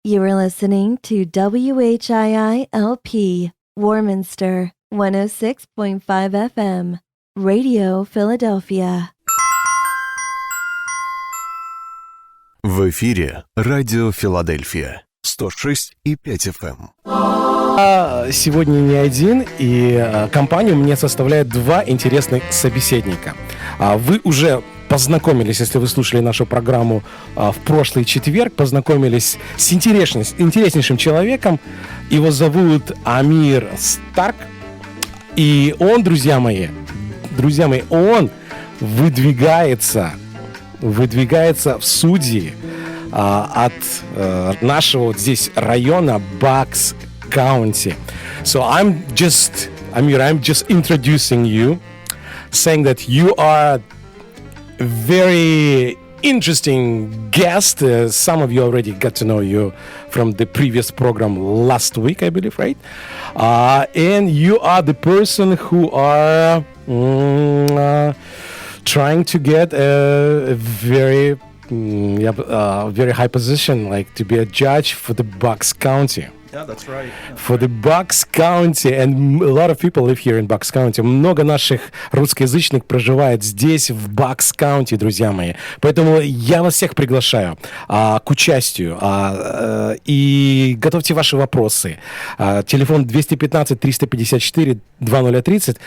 You are listening to WHII-LP, Warminster, 106.5 FM, Radio Philadelphia. В эфире Радио Филадельфия, 106,5 FM. Сегодня не один, и компанию мне составляют два интересных собеседника. Вы уже познакомились, если вы слушали нашу программу в прошлый четверг, познакомились с интереснейшим человеком. Его зовут AMIR Stark. И он, друзья мои, он выдвигается в судьи от нашего вот здесь района Bucks County. So I'm just introducing you, saying that you are a very interesting guest. Some of you already got to know you from the previous program last week, I believe, right? And you are the person who are trying to get a very high position, like to be a judge for the Bucks County. Yeah, that's right. For the Bucks County, and a lot of people live here in Bucks County. Много наших русскоязычных проживает здесь, в Bucks County, друзья мои. Поэтому я вас всех приглашаю к участию. И готовьте ваши вопросы. Телефон 215-354-2030.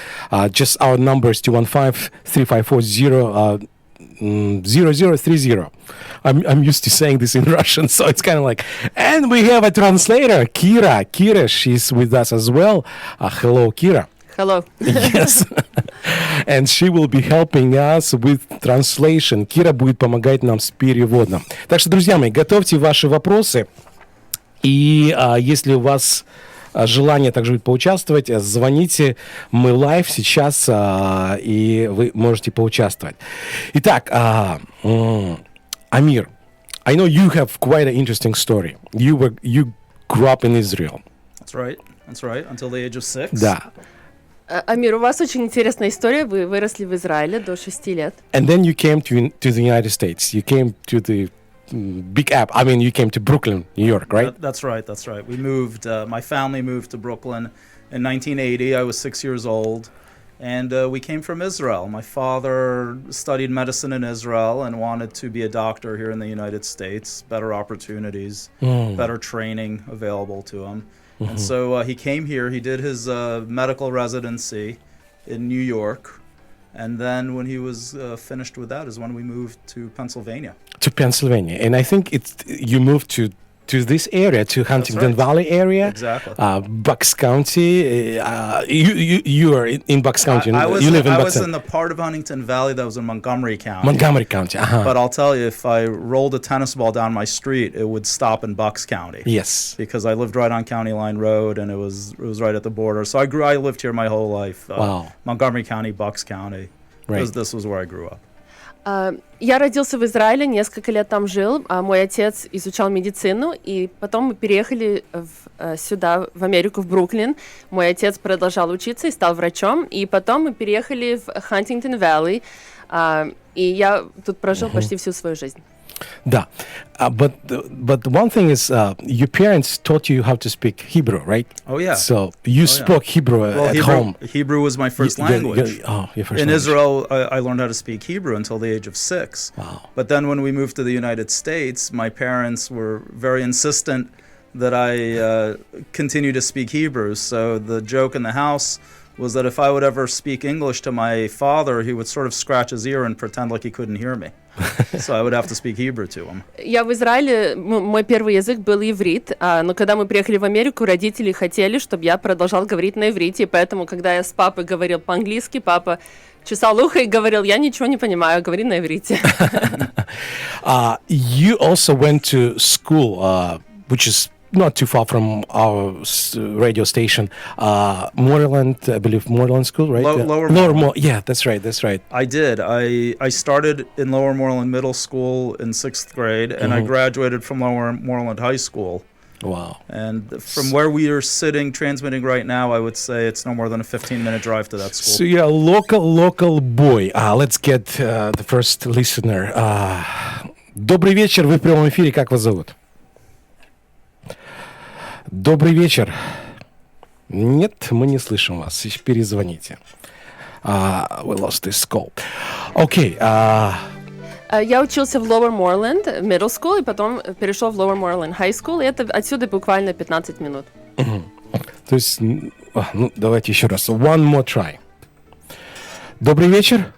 Just our number is 215-3540. 0030. I'm used to saying this in Russian, so it's kind of like. And we have a translator, Kira. Kira, she's with us as well. Hello, Kira. Hello. Yes. And she will be helping us with translation. Кира будет помогать нам с переводом. Так что, друзья мои, готовьте ваши вопросы. И если у вас желание также будет поучаствовать, звоните, мы лайв сейчас, и вы можете поучаствовать. Итак, Amir, I know you have quite an interesting story. You grew up in Israel. That's right, until the age of 6. Да. Амир, у вас очень интересная история. Вы выросли в Израиле до 6 лет. And then you came to the United States. You came to the Big App. I mean, you came to Brooklyn, New York, right? That's right. We moved, my family moved to Brooklyn in 1980. I was 6 years old, and we came from Israel. My father studied medicine in Israel and wanted to be a doctor here in the United States, better opportunities, better training available to him. Mm-hmm. And so he came here, he did his medical residency in New York, and then when he was finished with that is when we moved to Pennsylvania. To Pennsylvania, and I think you moved to this area, to Huntington Valley area. Exactly. Bucks County. You are in Bucks County. I was in in the part of Huntington Valley that was in Montgomery County. Montgomery County. Uh-huh. But I'll tell you, if I rolled a tennis ball down my street, it would stop in Bucks County. Yes. Because I lived right on County Line Road, and it was right at the border. So I lived here my whole life. Wow. Montgomery County, Bucks County. Right. This was where I grew up. Я родился в Израиле, несколько лет там жил. Мой отец изучал медицину, и потом мы переехали сюда, в Америку, в Бруклин. Мой отец продолжал учиться и стал врачом, и потом мы переехали в Хантингтон-Вэлли, и я тут прожил почти всю свою жизнь. Да, but one thing is, your parents taught you how to speak Hebrew, right? Oh yeah. So you spoke Hebrew at home. Hebrew was my first language. Your first In language. Israel, I learned how to speak Hebrew until the age of 6. Wow. But then when we moved to the United States, my parents were very insistent that I continue to speak Hebrew. So the joke in the house was that if I would ever speak English to my father, he would sort of scratch his ear and pretend like he couldn't hear me. So I would have to speak Hebrew to him. Я в Израиле, мой первый язык был иврит, но когда мы приехали в Америку, родители хотели, чтобы я продолжал говорить на иврите, и поэтому, когда я с папой говорил по-английски, папа чесал ухо и говорил, я ничего не понимаю, говори на иврите. You also went to school, which is not too far from our radio station, Moreland, I believe Moreland School, right? Lower Moreland. Yeah, that's right. I did. I started in Lower Moreland Middle School in 6th grade, and I graduated from Lower Moreland High School. Wow. And from where we are sitting, transmitting right now, I would say it's no more than a 15-minute drive to that school. So you're a local boy. Let's get the first listener. Добрый вечер, вы в прямом эфире, как вас зовут? Добрый вечер. Нет, мы не слышим вас. Перезвоните. We lost this call. Окей. Я учился в Lower Moreland Middle School, и потом перешел в Lower Moreland High School, и это отсюда буквально 15 минут. То есть, ну, давайте еще раз. One more try. Добрый вечер.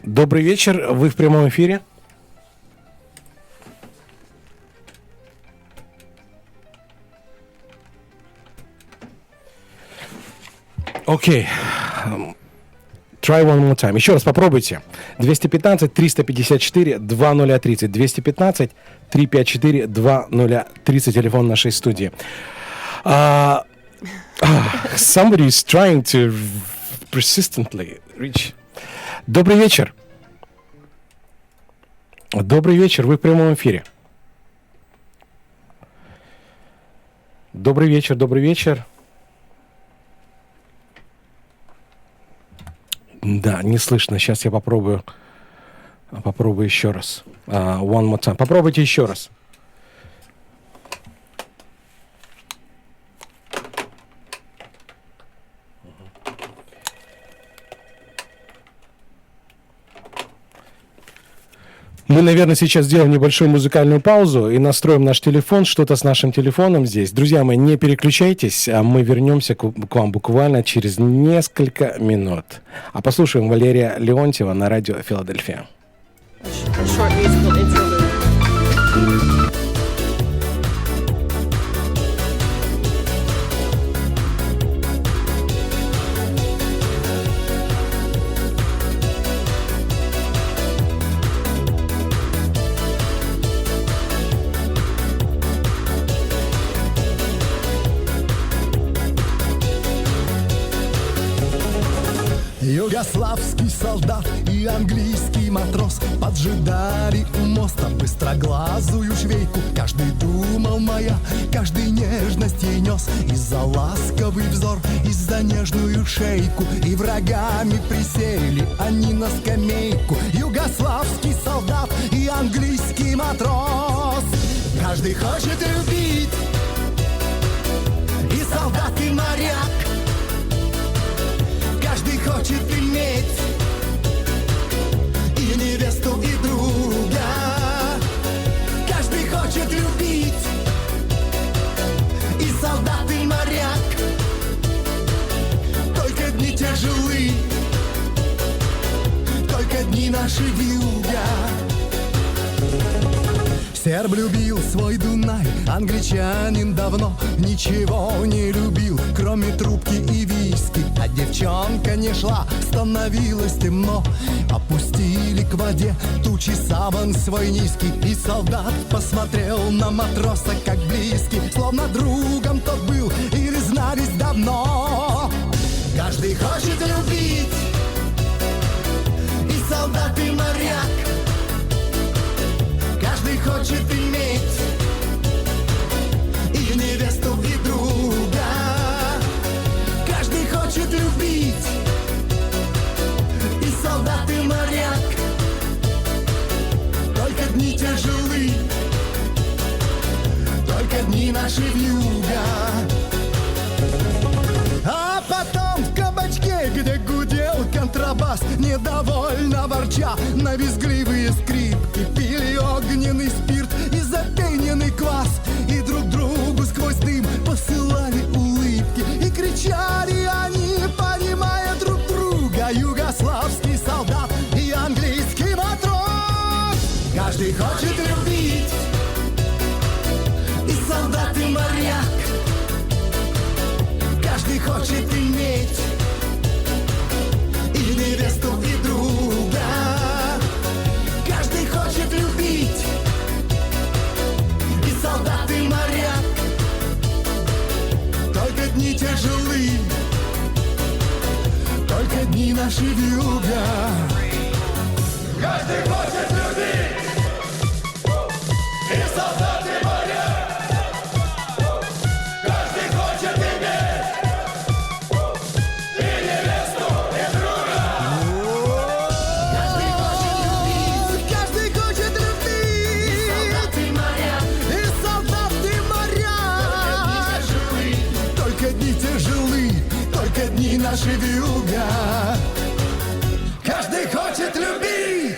Добрый вечер. Вы в прямом эфире? Окей. Try one more time. Еще раз попробуйте. 215-354-2030. 215-354-2030. Телефон нашей студии. Somebody is trying to persistently reach. Добрый вечер. Добрый вечер. Вы в прямом эфире. Добрый вечер. Добрый вечер. Да, не слышно. Сейчас я попробую еще раз. One more time. Попробуйте еще раз. Мы, наверное, сейчас сделаем небольшую музыкальную паузу и настроим наш телефон, что-то с нашим телефоном здесь. Друзья мои, не переключайтесь, а мы вернемся к вам буквально через несколько минут. А послушаем Валерия Леонтьева на радио «Филадельфия». Югославский солдат и английский матрос поджидали у моста быстроглазую швейку. Каждый думал моя, каждый нежность ей нес. И-за ласковый взор, и-за нежную шейку. И врагами присели они на скамейку. Югославский солдат и английский матрос. Каждый хочет любить, и солдат, и моряк. Каждый хочет иметь и невесту, и друга. Каждый хочет любить, и солдат, и моряк. Только дни тяжелы, только дни наши вьюга. Серб любил свой Дунай, англичанин давно ничего не любил, кроме трубки и виски. А девчонка не шла, становилось темно. Опустили к воде тучи саван свой низкий. И солдат посмотрел на матроса как близкий, словно другом тот был или знались давно. Каждый хочет любить, и солдат, и моряк. Каждый хочет иметь и невесту, и друга. Каждый хочет любить, и солдат, и моряк. Только дни тяжелы, только дни наши вьюга. А потом в кабачке, где гудел контрабас, недовольно ворча на визгливые скрипки, пили огненный спирт и запененный квас, и друг другу сквозь дым посылали улыбки. И кричали они, понимая друг друга, югославский солдат и английский матрос. Каждый хочет любить, и солдат, и моряк. Каждый хочет иметь и невесту, и друга. Каждый хочет любить, и солдат, и моряк. Только дни тяжелы, только дни наши вьюга. Каждый хочет любить, и солдат, и моряк. Каждый хочет иметь и невесту, и друга. Каждый хочет любить, каждый хочет любить, и солдат, и моряк. И солдат, и моряк. наши вьюга. Каждый хочет любить.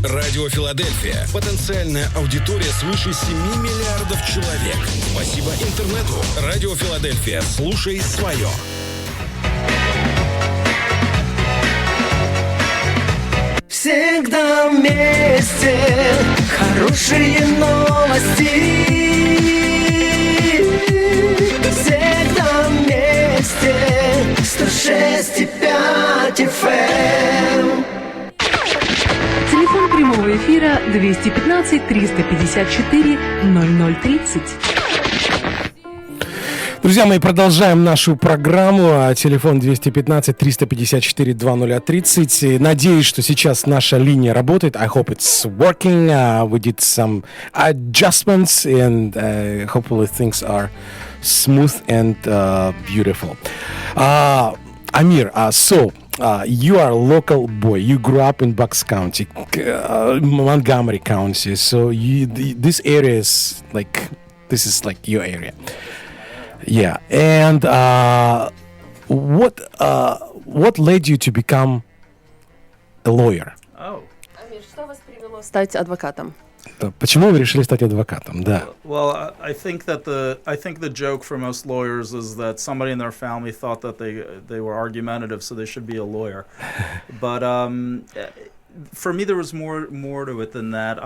Радио Филадельфия. Потенциальная аудитория свыше 7 миллиардов человек. Спасибо интернету. Радио Филадельфия. Слушай свое. Всегда вместе, хорошие новости. Всегда вместе, 106,5 FM. Телефон прямого эфира 215-354-0030. Друзья мои, продолжаем нашу программу. Телефон 215-354-2030. Надеюсь, что сейчас наша линия работает. I hope it's working. We did some adjustments and hopefully things are smooth and beautiful. Amir, you are a local boy. You grew up in Bucks County, Montgomery County. So this area is this is like your area. Yeah, and what led you to become a lawyer? Oh. Амир, что вас привело стать адвокатом? Почему вы решили стать адвокатом? Да. Well, I think the joke for most lawyers is that somebody in their family thought that they were argumentative, so they should be a lawyer. But for me, there was more to it than that.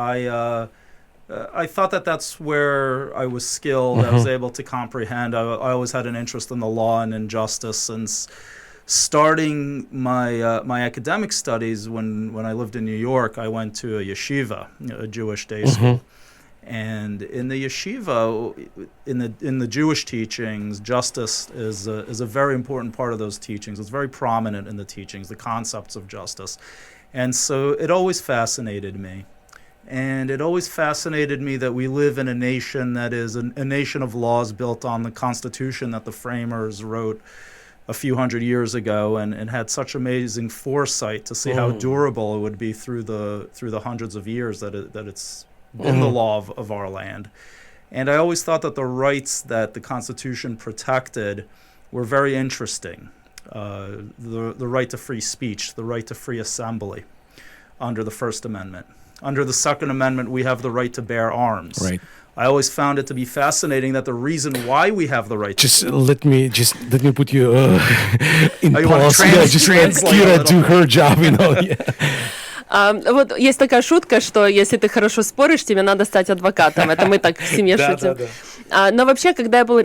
I thought that that's where I was skilled. I was able to comprehend. I always had an interest in the law and in justice. And starting my academic studies when I lived in New York, I went to a yeshiva, a Jewish day school. And in the yeshiva, in the Jewish teachings, justice is a very important part of those teachings. It's very prominent in the teachings, the concepts of justice. And so it always fascinated me. And it always fascinated me that we live in a nation that is a nation of laws built on the Constitution that the framers wrote a few hundred years ago, and had such amazing foresight to see how durable it would be through the hundreds of years that it's been the law of our land. And I always thought that the rights that the Constitution protected were very interesting. The right to free speech, the right to free assembly under the First Amendment. Under the Second Amendment, we have the right to bear arms. Right. I always found it to be fascinating that the reason why we have the right Let me put you in pause. Just let translate Kira do her job, you know. Вот есть такая шутка, что если ты хорошо споришь, тебе надо стать адвокатом. Это мы так в семье шутим. Но вообще, когда я был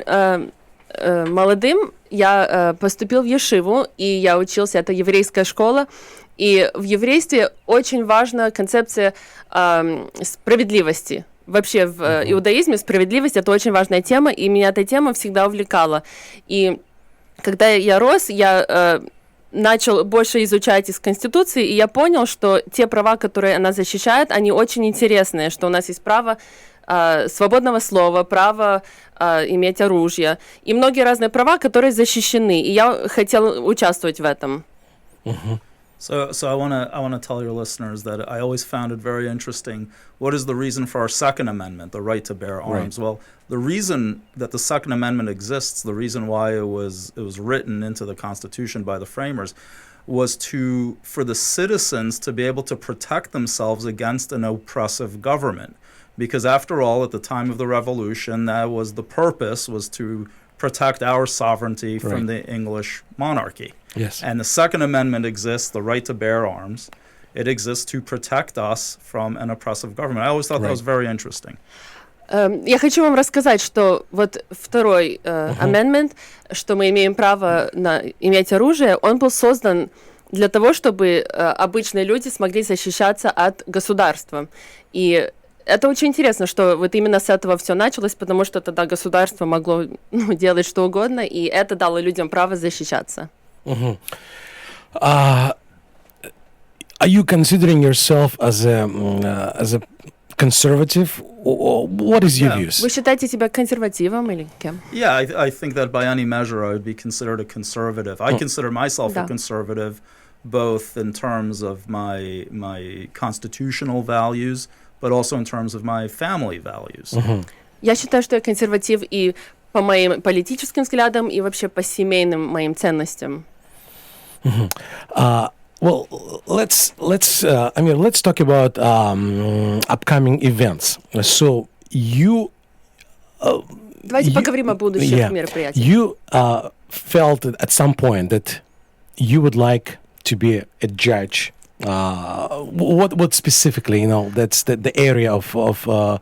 молодым, я поступил в ешиву, и я учился, это еврейская школа. И в еврействе очень важна концепция справедливости. Вообще в иудаизме справедливость — это очень важная тема, и меня эта тема всегда увлекала. И когда я рос, я начал больше изучать из Конституции, и я понял, что те права, которые она защищает, они очень интересные, что у нас есть право свободного слова, право иметь оружие, и многие разные права, которые защищены, и я хотел участвовать в этом. So I want to tell your listeners that I always found it very interesting. What is the reason for our Second Amendment, the right to bear arms? Right. Well, the reason that the Second Amendment exists, the reason why it was written into the Constitution by the framers, was for the citizens to be able to protect themselves against an oppressive government. Because after all, at the time of the Revolution, that was the purpose, was to protect our sovereignty from the English monarchy. Yes. And the Second Amendment exists, the right to bear arms. It exists to protect us from an oppressive government. I always thought that was very interesting. Я хочу вам рассказать, что вот второй amendment, что мы имеем право иметь оружие, он был создан для того, чтобы обычные люди смогли защищаться от государства. И это очень интересно, что вот именно с этого все началось, потому что тогда государство могло делать что угодно, и это дало людям право защищаться. Are you considering yourself as a conservative? Or what is your views? Вы считаете себя консервативом или кем? Yeah, I think that by any measure I would be considered a conservative. I consider myself a conservative, both in terms of my constitutional values, but also in terms of my family values. Я считаю, что я консерватив и по моим политическим взглядам и вообще по семейным моим ценностям. Well, Amir, let's talk about upcoming events. So you Давайте поговорим о будущих мероприятиях. You felt at some point that you would like to be a judge. What specifically, that's the area of law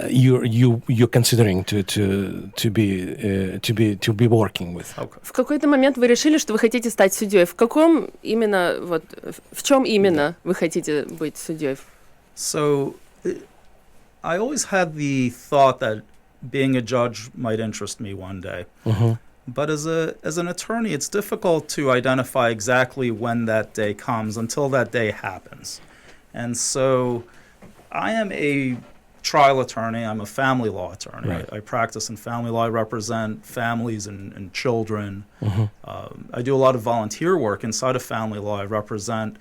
you're considering to be working with. В какой-то момент вы решили, что вы хотите стать судьей. В чем именно вы хотите быть судьей? So, I always had the thought that being a judge might interest me one day. But as an attorney, it's difficult to identify exactly when that day comes until that day happens. And so I am a trial attorney. I'm a family law attorney. Right. I practice in family law. I represent families and children. I do a lot of volunteer work inside of family law. I represent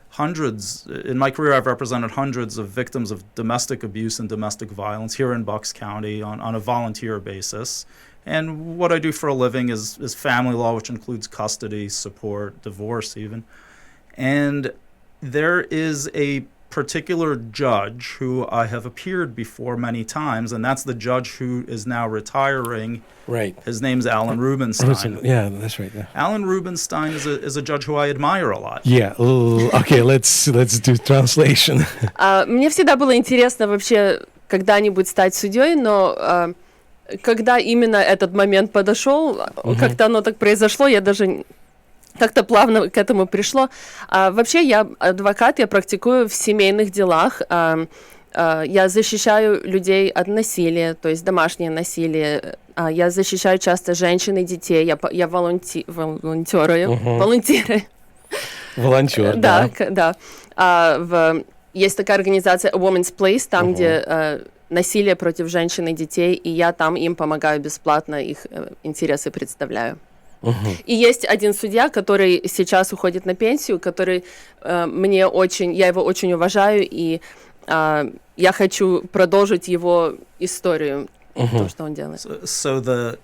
hundreds. In my career, I've represented hundreds of victims of domestic abuse and domestic violence here in Bucks County on a volunteer basis. And what I do for a living is family law, which includes custody, support, divorce even. And there is a particular judge who I have appeared before many times, and that's the judge who is now retiring. Right. His name's Alan Rubenstein. Yeah, that's right. Yeah. Alan Rubenstein is a judge who I admire a lot. Yeah. Okay, let's do translation. Мне всегда было интересно вообще когда-нибудь стать судьей, но когда именно этот момент подошел, как-то оно так произошло, я даже как-то плавно к этому пришло. Вообще я адвокат, я практикую в семейных делах. Я защищаю людей от насилия, то есть домашнее насилие. Я защищаю часто женщин и детей. Я волонтерю. Волонтер, да. Есть такая организация A Woman's Place, там, где насилие против женщин и детей, и я там им помогаю бесплатно, их интересы представляю. И есть один судья, который сейчас уходит на пенсию, который я его очень уважаю, и я хочу продолжить его историю, то, что он делает. So the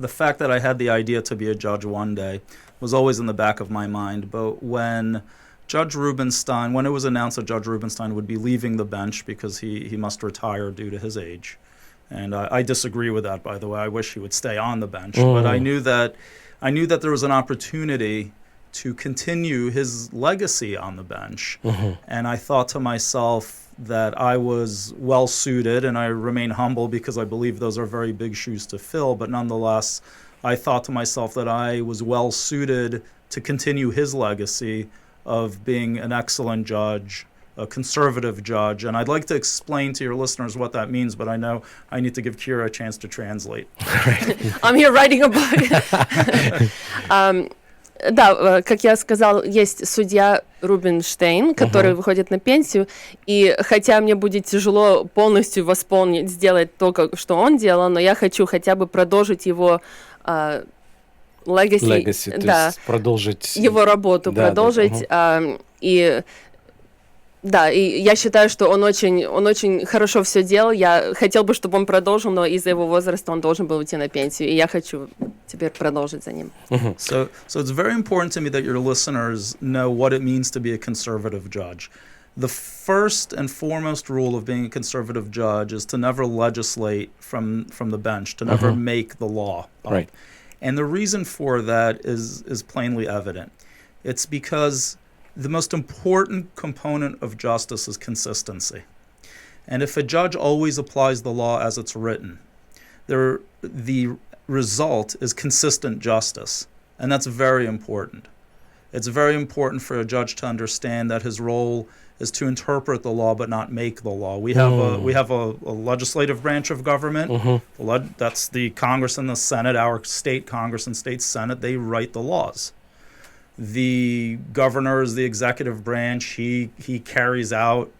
fact that I had the idea to be a judge one day was always in the back of my mind, but when it was announced that Judge Rubenstein would be leaving the bench because he must retire due to his age. And I disagree with that, by the way. I wish he would stay on the bench. But I knew that there was an opportunity to continue his legacy on the bench. And I thought to myself that I was well suited, and I remain humble because I believe those are very big shoes to fill. But nonetheless, I thought to myself that I was well suited to continue his legacy of being an excellent judge, a conservative judge. And I'd like to explain to your listeners what that means, but I know I need to give Kira a chance to translate. I'm here writing a book. Да, как я сказал, есть судья Рубинштейн, который выходит на пенсию, и хотя мне будет тяжело полностью сделать то, что он делал, но я хочу хотя бы продолжить его legacy, то есть продолжить его работу, продолжить. И я считаю, что он очень хорошо все делал. Я хотел бы, чтобы он продолжил, но из-за его возраста он должен был уйти на пенсию, и я хочу теперь продолжить за ним. So it's very important to me that your listeners know what it means to be a conservative judge. The first and foremost rule of being a conservative judge is to never legislate from the bench, to never make the law. Right. And the reason for that is plainly evident. It's because the most important component of justice is consistency. And if a judge always applies the law as it's written, the result is consistent justice. And that's very important. It's very important for a judge to understand that his role is to interpret the law but not make the law. We have a legislative branch of government. That's the Congress and the Senate, our state Congress and state Senate. They write the laws. The governor is the executive branch. He carries out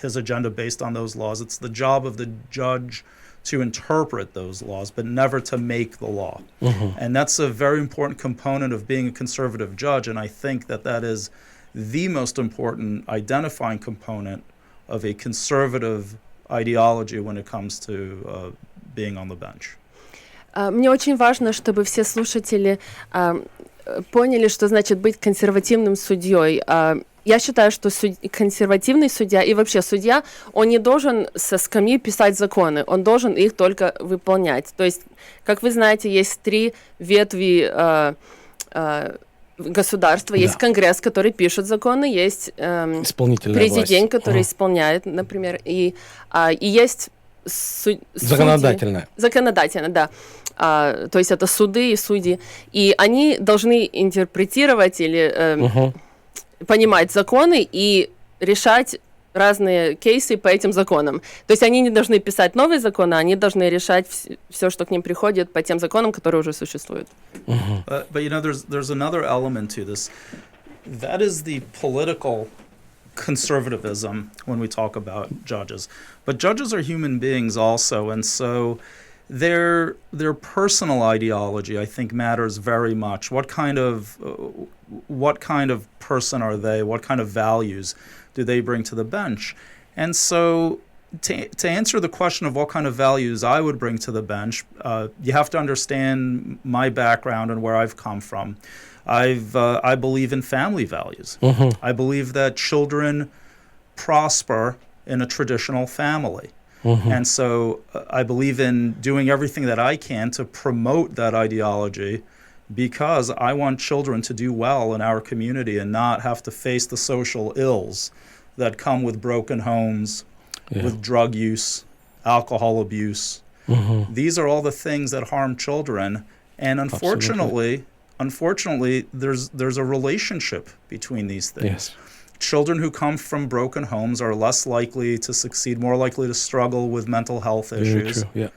his agenda based on those laws. It's the job of the judge to interpret those laws, but never to make the law. And that's a very important component of being a conservative judge, and I think that is the most important identifying component of a conservative ideology when it comes to being on the bench. Мне очень важно, чтобы все слушатели поняли, что значит быть консервативным судьей. Я считаю, что консервативный судья и вообще судья, он не должен со скамьи писать законы, он должен их только выполнять. То есть, как вы знаете, есть 3 ветви государства. Есть Конгресс, который пишет законы, есть президент, который исполняет, например, и есть законодательная. Законодательная, да. То есть это суды и судьи. И они должны интерпретировать или понимать законы и решать разные кейсы по этим законам. То есть они не должны писать новые законы, они должны решать все, что к ним приходит, по тем законам, которые уже существуют. But you know, there's another element to this. That is the political conservatism when we talk about judges. But judges are human beings also, and so their personal ideology, I think, matters very much. What kind of person are they? What kind of values do they bring to the bench? And so to answer the question of what kind of values I would bring to the bench, you have to understand my background and where I've come from. I believe in family values. I believe that children prosper in a traditional family. And so I believe in doing everything that I can to promote that ideology, because I want children to do well in our community and not have to face the social ills that come with broken homes, with drug use, alcohol abuse. These are all the things that harm children. And unfortunately, there's a relationship between these things. Yes. Children who come from broken homes are less likely to succeed, more likely to struggle with mental health issues. Very true, yeah.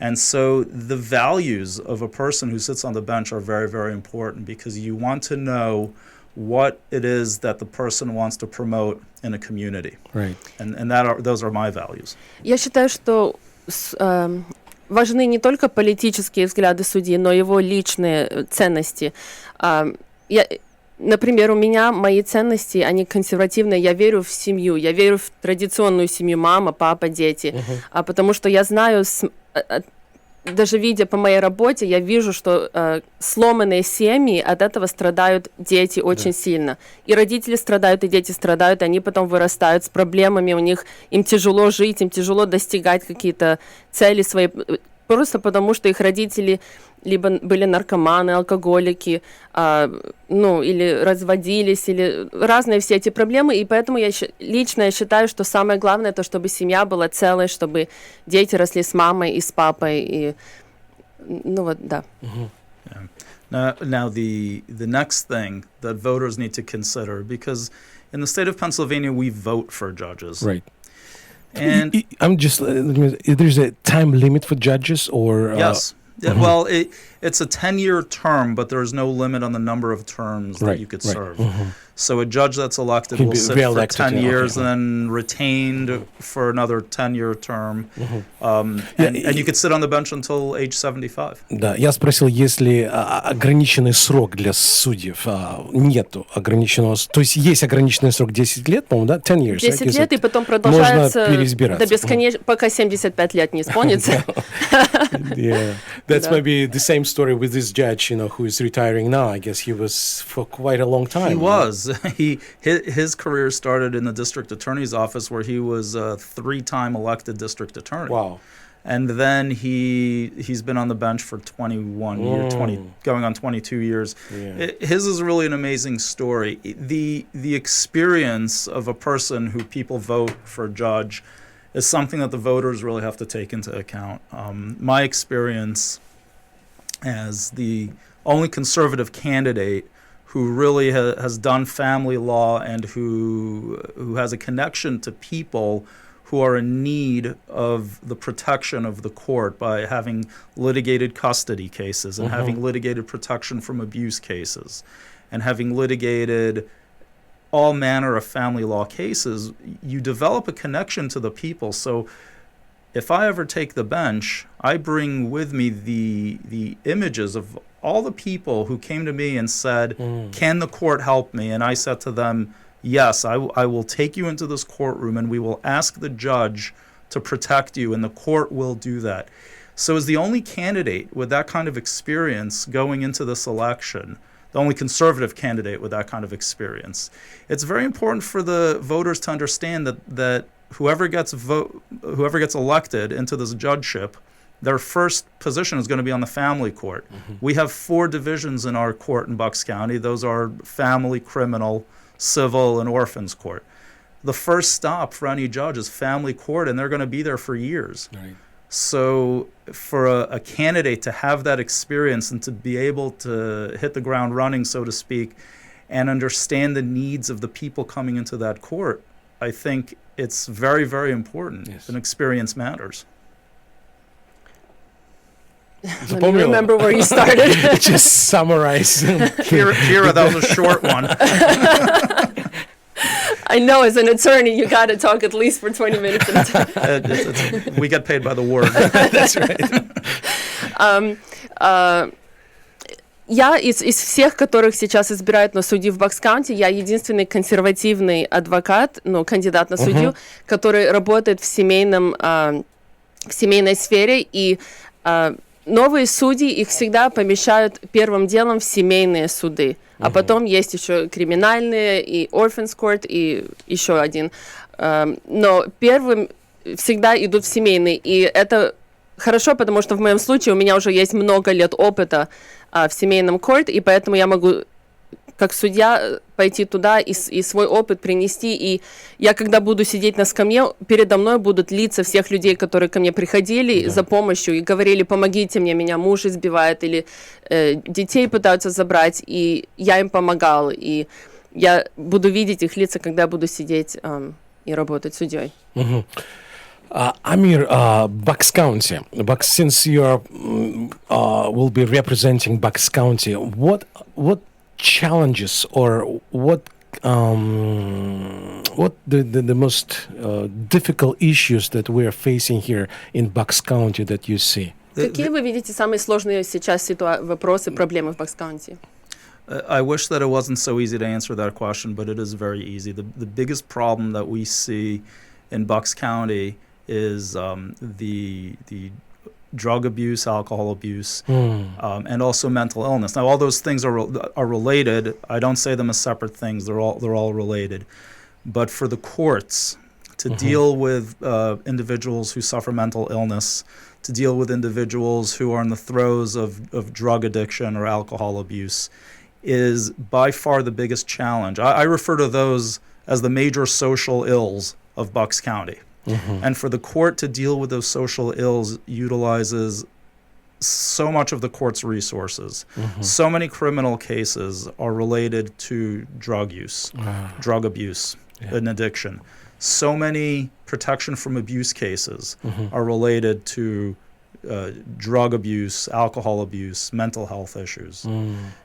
And so the values of a person who sits on the bench are very, very important, because you want to know what it is that the person wants to promote in a community. Right. And those are my values. Я считаю, что важны не только политические взгляды судьи, но и его личные ценности. Например, у меня мои ценности, они консервативные. Я верю в семью, я верю в традиционную семью: мама, папа, дети. Потому что я знаю, даже видя по моей работе, я вижу, что сломанные семьи, от этого страдают дети очень сильно. И родители страдают, и дети страдают, они потом вырастают с проблемами, им тяжело жить, им тяжело достигать какие-то цели свои, просто потому что их родители либо были наркоманы, алкоголики, или разводились, или разные все эти проблемы. И поэтому я считаю, что самое главное, это чтобы семья была целой, чтобы дети росли с мамой и с папой. И, да. Now the next thing that voters need to consider, because in the state of Pennsylvania, we vote for judges. Right. And there's a time limit for judges, or yes. Well, it's a 10-year term, but there's no limit on the number of terms that you could serve. So a judge that's elected will sit for 10 years and then retained for another 10-year term. And you could sit on the bench until age 75. Да, я спросил, есть ли ограниченный срок для судьев. Нету ограниченного. То есть есть ограниченный срок 10 лет, по-моему, да? 10 years. 10 лет, и потом продолжается можно переизбираться. До бесконечно, пока 75 лет не исполнится. Yeah. That's maybe the same story with this judge, who is retiring now. I guess he was for quite a long time. He was. His career started in the district attorney's office, where he was a 3-time elected district attorney. Wow. And then he's been on the bench for 21 years, going on 22 years. Yeah. His is really an amazing story. The experience of a person who people vote for a judge is something that the voters really have to take into account. My experience as the only conservative candidate who really has done family law and who has a connection to people who are in need of the protection of the court by having litigated custody cases and having litigated protection from abuse cases and having litigated all manner of family law cases, you develop a connection to the people. So if I ever take the bench, I bring with me the images of all the people who came to me and said, can the court help me? And I said to them, yes, I will take you into this courtroom and we will ask the judge to protect you, and the court will do that. So as the only candidate with that kind of experience going into this election, the only conservative candidate with that kind of experience, it's very important for the voters to understand that whoever gets elected into this judgeship, their first position is going to be on the family court. We have 4 divisions in our court in Bucks County. Those are family, criminal, civil, and orphans court. The first stop for any judge is family court, and they're going to be there for years. Right. So for a candidate to have that experience and to be able to hit the ground running, so to speak, and understand the needs of the people coming into that court, I think it's very, very important. Yes. And experience matters. Let me remember where you started. Just summarize. Kira, that was a short one. I know, as an attorney, you got to talk at least for 20 minutes at a time. We get paid by the word. That's right. Я из всех, которых сейчас избирают на судью в Бакс-Каунти, я единственный консервативный адвокат, кандидат на судью, который работает в семейной сфере, и новые судьи, их всегда помещают первым делом в семейные суды. А потом есть еще криминальные, и Orphans Court, и еще один. Но первым всегда идут в семейные. И это хорошо, потому что в моем случае у меня уже есть много лет опыта в семейном корте, и поэтому я могу как судья пойти туда и свой опыт принести. И я, когда буду сидеть на скамье, передо мной будут лица всех людей, которые ко мне приходили за помощью и говорили: помогите мне, меня муж избивает, или детей пытаются забрать, и я им помогал. И я буду видеть их лица, когда я буду сидеть и работать судьей. Amir, Bucks County. Since you will be representing Bucks County, what challenges or what the most difficult issues that we are facing here in Bucks County that you see? Какие вы видите самые сложные сейчас вопросы, проблемы в Бакс-Каунти? I wish that it wasn't so easy to answer that question, but it is very easy. The biggest problem that we see in Bucks County is the drug abuse, alcohol abuse, and also mental illness. Now, all those things are related. I don't say them as separate things. They're all related. But for the courts to deal with individuals who suffer mental illness, to deal with individuals who are in the throes of drug addiction or alcohol abuse, is by far the biggest challenge. I refer to those as the major social ills of Bucks County. And for the court to deal with those social ills utilizes so much of the court's resources. So many criminal cases are related to drug use, drug abuse, and addiction. So many protection from abuse cases are related to drug abuse, alcohol abuse, mental health issues.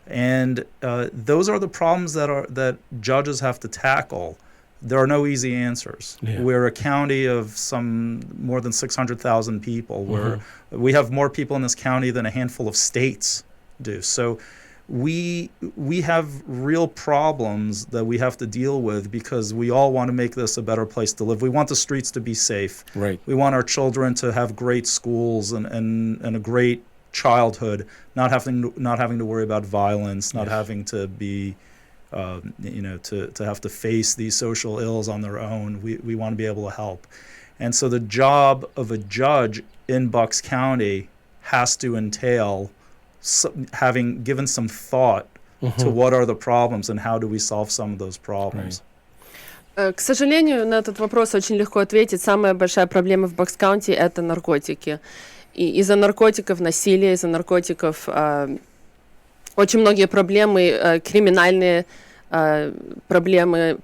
And those are the problems that judges have to tackle. There are no easy answers. We're a county of more than 600,000 people. We have more people in this county than a handful of states do. So we have real problems that we have to deal with because we all want to make this a better place to live. We want the streets to be safe. Right. We want our children to have great schools and a great childhood, not having to worry about violence, not having to be to have to face these social ills on their own. We want to be able to help. And so the job of a judge in Bucks County has to entail having given some thought to what are the problems and how do we solve some of those problems. К сожалению, на этот вопрос очень легко ответить. Самая большая проблема в Бакс-Каунти — это наркотики. И из-за наркотиков насилие, из-за наркотиков очень многие проблемы, криминальные проблемы.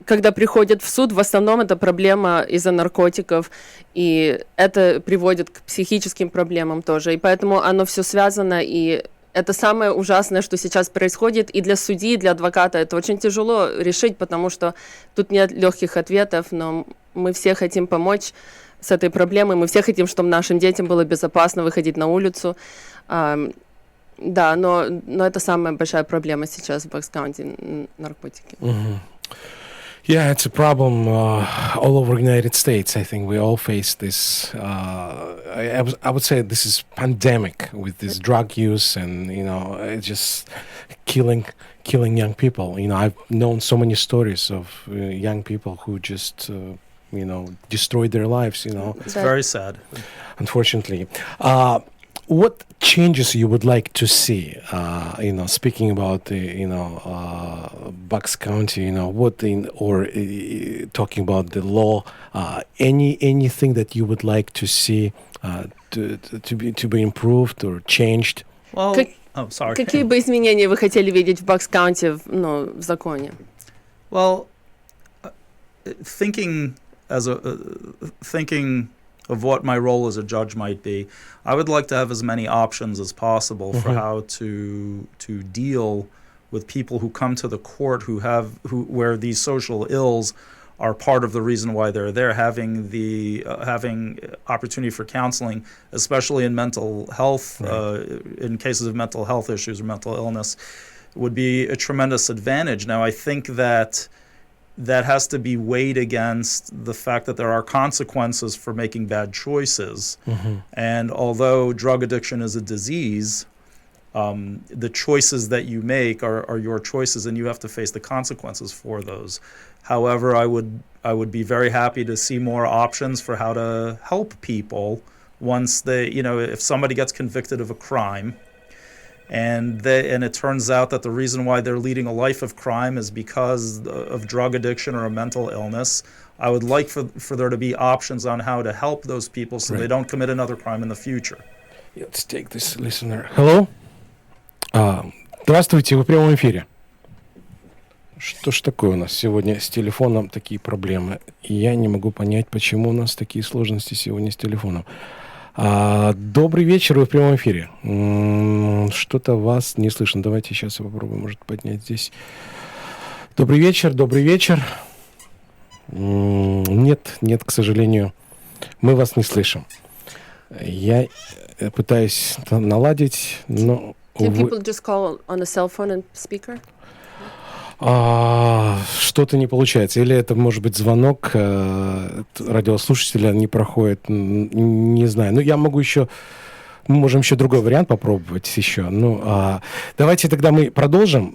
Когда приходят в суд, в основном это проблема из-за наркотиков, и это приводит к психическим проблемам тоже. И поэтому оно все связано, и это самое ужасное, что сейчас происходит. И для судьи, и для адвоката это очень тяжело решить, потому что тут нет легких ответов, но мы все хотим помочь с этой проблемой. Мы все хотим, чтобы нашим детям было безопасно выходить на улицу. Да, но это самая большая проблема сейчас в Бакс-Каунти — наркотики. Yeah, it's a problem all over the United States. I think we all face this. I would say this is pandemic with this drug use, and it's just killing young people. I've known so many stories of young people who just destroyed their lives. It's very sad. Unfortunately. What changes you would like to see? Speaking about Bucks County, talking about the law, anything that you would like to see to be improved or changed? Well, sorry. Какие бы изменения вы хотели видеть в Бакс-Каунти, в законе? Well, thinking of what my role as a judge might be, I would like to have as many options as possible for how to deal with people who come to the court where these social ills are part of the reason why they're there. Having opportunity for counseling, especially in mental health, in cases of mental health issues or mental illness, would be a tremendous advantage. Now, I think that has to be weighed against the fact that there are consequences for making bad choices. And although drug addiction is a disease, the choices that you make are your choices, and you have to face the consequences for those. However, I would be very happy to see more options for how to help people once if somebody gets convicted of a crime, and it turns out that the reason why they're leading a life of crime is because of drug addiction or a mental illness. I would like for there to be options on how to help those people so they don't commit another crime in the future. Let's take this listener. Hello? Здравствуйте, вы в прямом эфире. Что ж такое у нас сегодня с телефоном такие проблемы? И я не могу понять, почему у нас такие сложности сегодня с телефоном. Добрый вечер, вы в прямом эфире. Что-то вас не слышно. Давайте сейчас я попробую, может, поднять здесь. Добрый вечер, добрый вечер. Нет, к сожалению, мы вас не слышим. Я пытаюсь наладить, но... Can people just call on a cell phone and speaker? Что-то не получается. Или это, может быть, звонок радиослушателя не проходит, не знаю. Мы можем еще другой вариант попробовать еще. Давайте тогда мы продолжим.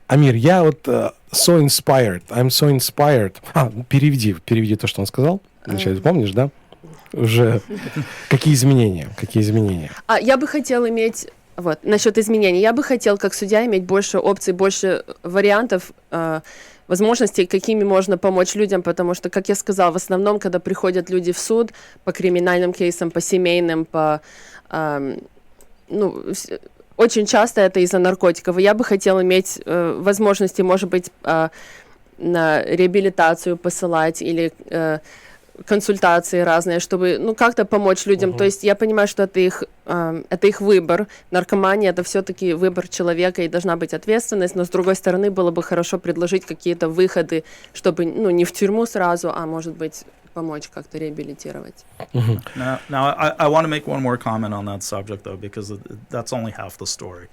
Амир, я I'm so inspired. Переведи то, что он сказал. Вначале, помнишь, да? Уже какие изменения? Я бы хотела иметь... насчет изменений. Я бы хотел, как судья, иметь больше опций, больше вариантов, возможностей, какими можно помочь людям, потому что, как я сказала, в основном, когда приходят люди в суд по криминальным кейсам, по семейным, очень часто это из-за наркотиков. И я бы хотела иметь возможности, может быть, на реабилитацию посылать или консультации разные, чтобы как-то помочь людям. То есть я понимаю, что это их выбор. Наркомания — это все-таки выбор человека, и должна быть ответственность, но с другой стороны было бы хорошо предложить какие-то выходы, чтобы не в тюрьму сразу, а может быть помочь как-то реабилитировать. Now I want to make one more comment on that subject, though, because that's only half the story.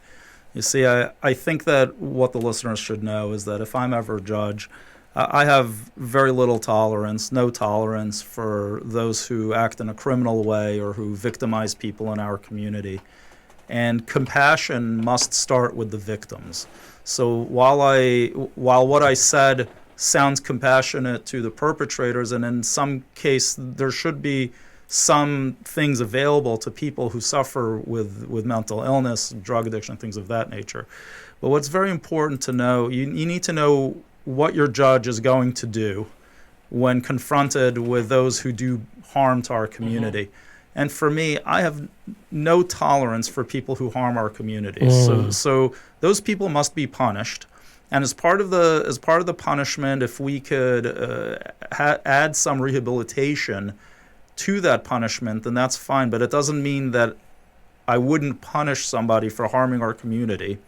You see, I think that what the listeners should know is that if I'm ever a judge, I have very little tolerance, no tolerance for those who act in a criminal way or who victimize people in our community. And compassion must start with the victims. So while what I said sounds compassionate to the perpetrators, and in some case there should be some things available to people who suffer with mental illness, drug addiction, things of that nature. But what's very important to know, you need to know what your judge is going to do when confronted with those who do harm to our community. And for me, I have no tolerance for people who harm our community. So those people must be punished. And as part of the punishment, if we could add some rehabilitation to that punishment, then that's fine. But it doesn't mean that I wouldn't punish somebody for harming our community.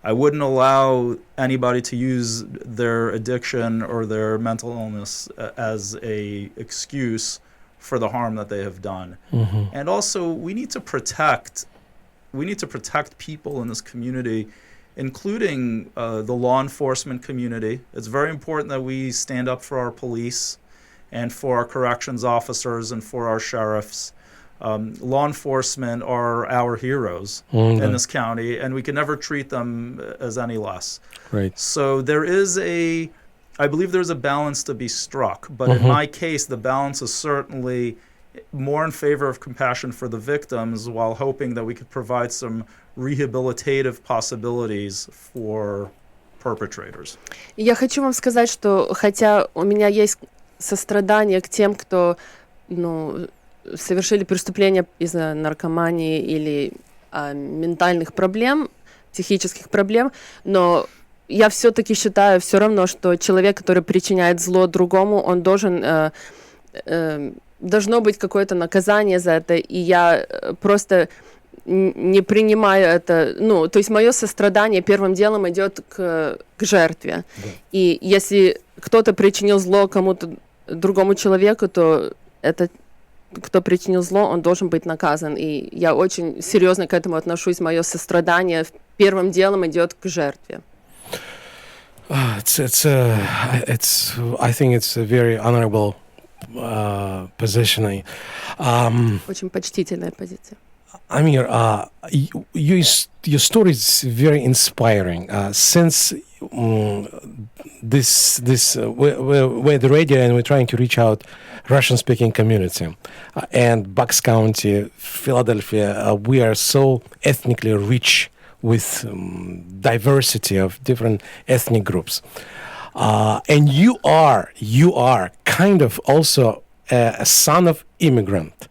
I wouldn't allow anybody to use their addiction or their mental illness as a excuse for the harm that they have done. And also, we need to protect people in this community including the law enforcement community. It's very important that we stand up for our police and for our corrections officers and for our sheriffs. Law enforcement are our heroes in this county, and we can never treat them as any less. Right. So I believe there's a balance to be struck, but in my case, the balance is certainly more in favor of compassion for the victims while hoping that we could provide some rehabilitative possibilities for perpetrators. Я хочу вам сказать, что хотя у меня есть сострадание к тем, кто, совершили преступления из-за наркомании или ментальных проблем, психических проблем, но я все-таки считаю все равно, что человек, который причиняет зло другому, он должно быть какое-то наказание за это, и я просто не принимаю это, то есть мое сострадание первым делом идет к жертве. Да. И если кто-то причинил зло кому-то другому человеку, то этот, кто причинил зло, он должен быть наказан. И я очень серьезно к этому отношусь. Мое сострадание первым делом идет к жертве. I think it's a very honorable positioning. Очень почтительная позиция. Amir, your story is very inspiring. Since we're the radio and we're trying to reach out Russian-speaking community, and Bucks County, Philadelphia, we are so ethnically rich with diversity of different ethnic groups, and you are kind of also a son of immigrant.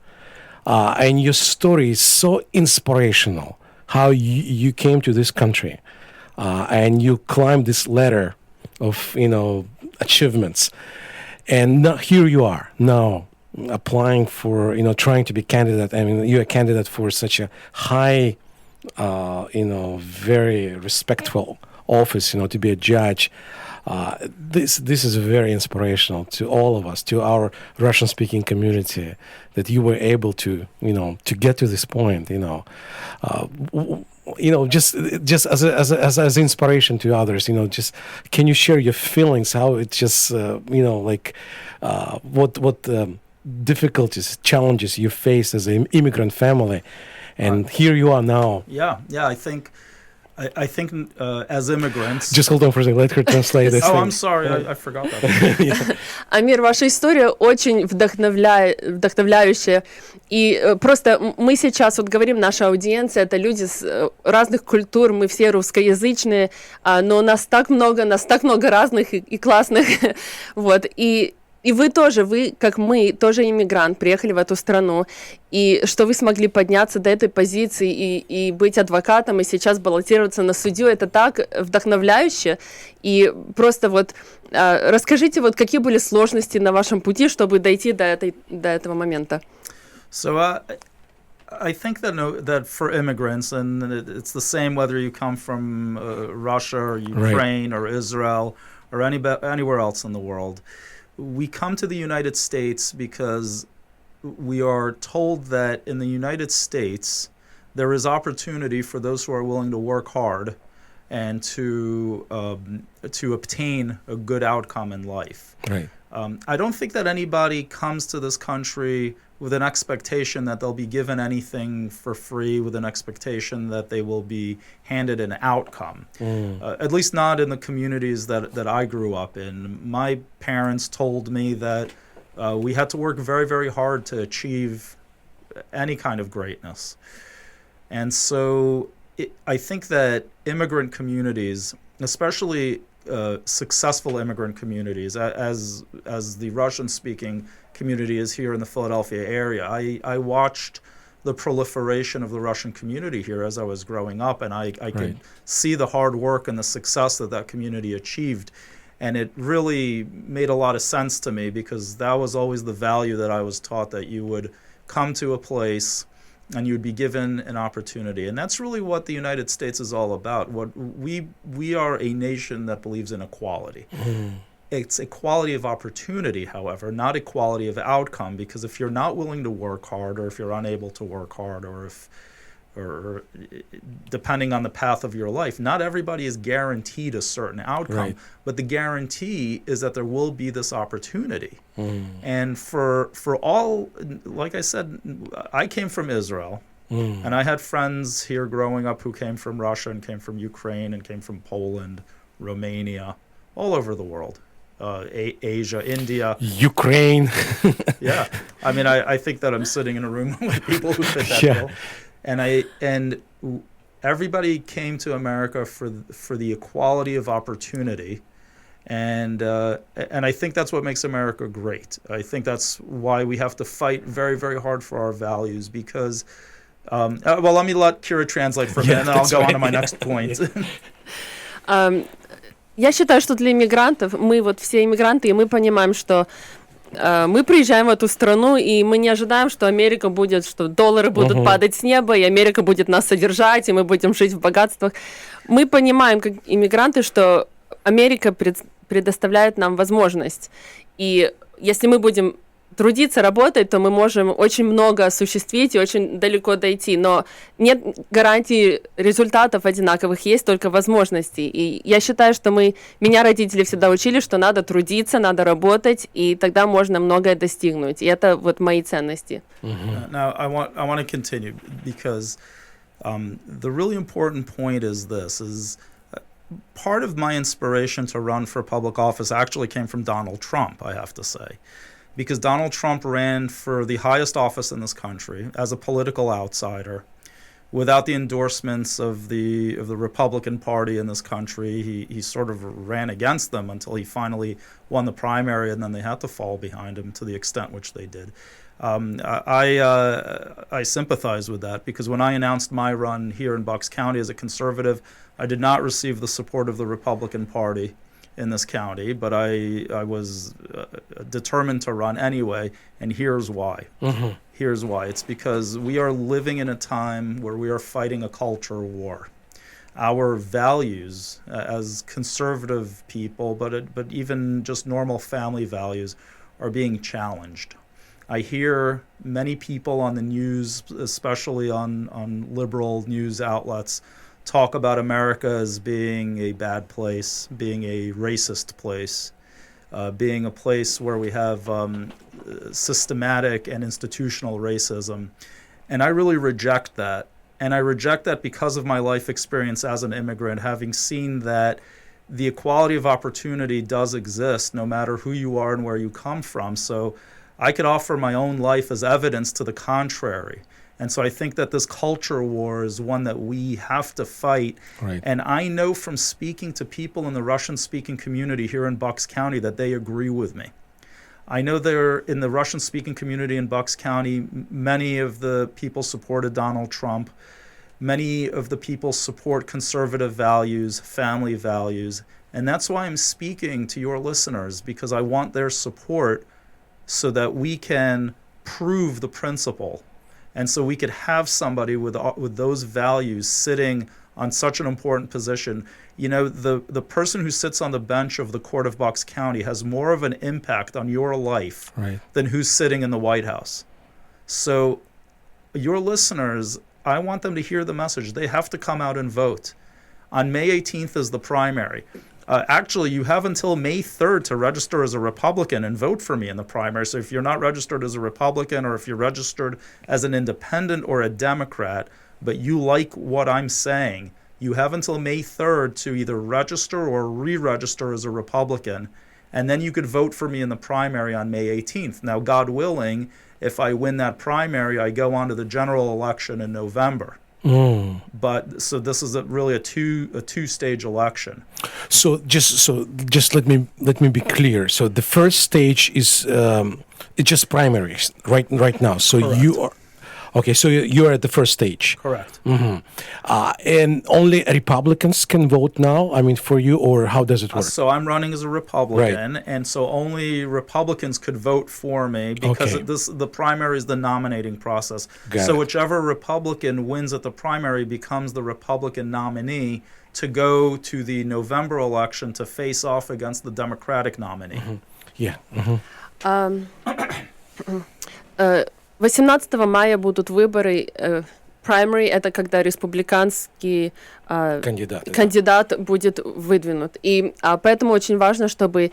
And your story is so inspirational, how you came to this country and you climbed this ladder of, achievements. And now, here you are now applying for, trying to be candidate. I mean, you're a candidate for such a high, very respectful office, to be a judge. This is very inspirational to all of us, to our Russian-speaking community, that you were able to, to get to this point, just as inspiration to others, just can you share your feelings, how it just, what difficulties, challenges you faced as an immigrant family, and here you are now. Yeah, I think as immigrants... Just hold on for a second, let her translate this. I'm sorry, I forgot that. Амир, ваша история очень вдохновляющая. И просто мы сейчас говорим, наша аудиенция, это люди с разных культур, мы все русскоязычные, но нас так много разных и классных. Вот. И вы тоже, как мы, тоже иммигрант, приехали в эту страну, и что вы смогли подняться до этой позиции и быть адвокатом, и сейчас баллотироваться на судью, это так вдохновляюще. И просто расскажите, какие были сложности на вашем пути, чтобы дойти до этого момента. So I think that for immigrants, and it's the same whether you come from Russia or Ukraine or Israel or anywhere else in the world, we come to the United States because we are told that in the United States there is opportunity for those who are willing to work hard and to obtain a good outcome in life. Right. I don't think that anybody comes to this country with an expectation that they'll be given anything for free, with an expectation that they will be handed an outcome. At least not in the communities that I grew up in. My parents told me that we had to work very, very hard to achieve any kind of greatness. And so I think that immigrant communities, especially successful immigrant communities, as the Russian-speaking community is here in the Philadelphia area. I watched the proliferation of the Russian community here as I was growing up, and I could see the hard work and the success that community achieved. And it really made a lot of sense to me, because that was always the value that I was taught, that you would come to a place and you'd be given an opportunity. And that's really what the United States is all about. We are a nation that believes in equality. It's equality of opportunity, however, not equality of outcome, because if you're not willing to work hard, or if you're unable to work hard, or if or depending on the path of your life. Not everybody is guaranteed a certain outcome, Right. but the guarantee is that there will be this opportunity. And for all, like I said, I came from Israel, and I had friends here growing up who came from Russia and came from Ukraine and came from Poland, Romania, all over the world, Asia, India. Ukraine. Yeah, I mean, I think that I'm sitting in a room with people who fit that Yeah. bill, and everybody came to America for the equality of opportunity, and I think that's what makes America great. I think that's why we have to fight very, very hard for our values because. Well, let me let Kira translate for a minute, and then I'll go on to my next point. Я считаю, что для иммигрантов, мы вот все иммигранты, и мы понимаем, что мы приезжаем в эту страну, и мы не ожидаем, что Америка будет, что доллары будут падать с неба, и Америка будет нас содержать, и мы будем жить в богатствах. Мы понимаем, как иммигранты, что Америка предоставляет нам возможность. И если мы будем трудиться, работать, то мы можем очень много осуществить и очень далеко дойти. Но нет гарантии результатов одинаковых, есть только возможности. И я считаю, что меня родители всегда учили, что надо трудиться, надо работать, и тогда можно многое достигнуть. И это вот мои ценности. Now, I want to continue because the really important point is this, is part of my inspiration to run for public office actually came from Donald Trump, I have to say. Because Donald Trump ran for the highest office in this country as a political outsider, without the endorsements of the Republican Party in this country. He sort of ran against them until he finally won the primary, and then they had to fall behind him to the extent which they did. I sympathize with that because when I announced my run here in Bucks County as a conservative, I did not receive the support of the Republican Party in this county, but I was determined to run anyway, and here's why. Here's why. It's because we are living in a time where we are fighting a culture war. Our values as conservative people, but even just normal family values, are being challenged. I hear many people on the news, especially on liberal news outlets, talk about America as being a bad place, being a racist place, being a place where we have systematic and institutional racism. And I really reject that. And I reject that because of my life experience as an immigrant, having seen that the equality of opportunity does exist no matter who you are and where you come from. So I could offer my own life as evidence to the contrary. And so I think that this culture war is one that we have to fight. Right. And I know from speaking to people in the Russian-speaking community here in Bucks County that they agree with me. I know there in the Russian-speaking community in Bucks County, many of the people supported Donald Trump. Many of the people support conservative values, family values. And that's why I'm speaking to your listeners, because I want their support so that we can prove the principle. And so we could have somebody with those values sitting on such an important position. You know, the person who sits on the bench of the Court of Bucks County has more of an impact on your life than who's sitting in the White House. So your listeners, I want them to hear the message. They have to come out and vote. On May 18th is the primary. Actually, you have until May 3rd to register as a Republican and vote for me in the primary. So if you're not registered as a Republican, or if you're registered as an independent or a Democrat, but you like what I'm saying, you have until May 3rd to either register or re-register as a Republican, and then you could vote for me in the primary on May 18th. Now, God willing, if I win that primary, I go on to the general election in November. But so this is really a two-stage election. So just let me be clear. So the first stage is it's just primaries right now. So Correct. you are okay. So you are at the first stage. Correct. And only Republicans can vote now. I mean, for you, or how does it work? So I'm running as a Republican, and so only Republicans could vote for me because the primary is the nominating process. So whichever Republican wins at the primary becomes the Republican nominee to go to the November election to face off against the Democratic nominee. Yeah. 18 мая будут выборы primary — это когда республиканский кандидат будет выдвинут. И поэтому очень важно, чтобы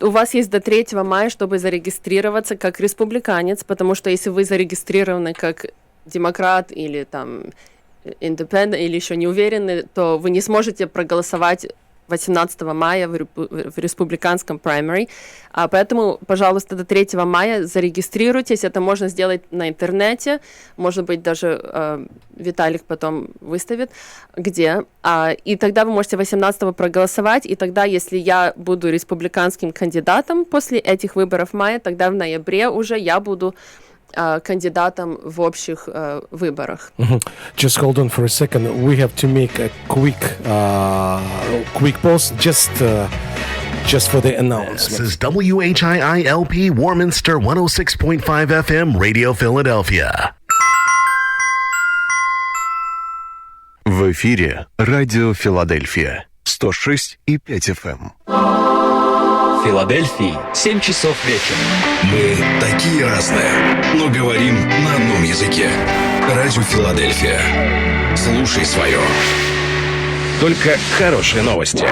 у вас есть до 3 мая, чтобы зарегистрироваться как республиканец, потому что если вы зарегистрированы как демократ или там independent, или еще не уверены, то вы не сможете проголосовать 18 мая в республиканском primary. Поэтому, пожалуйста, до 3 мая зарегистрируйтесь. Это можно сделать на интернете. Может быть, даже Виталик потом выставит, где. И тогда вы можете 18-го проголосовать. И тогда, если я буду республиканским кандидатом после этих выборов в мае, тогда в ноябре уже я буду кандидатом в общих выборах. Just hold on for a second. We have to make a quick pause just for the announcement. This is WHIILP Warminster 106.5 FM Radio Philadelphia. В эфире радио Филадельфия 106,5 FM. В Филадельфии 7 часов вечера. Мы такие разные, но говорим на одном языке. Радио Филадельфия. Слушай свое. Только хорошие новости.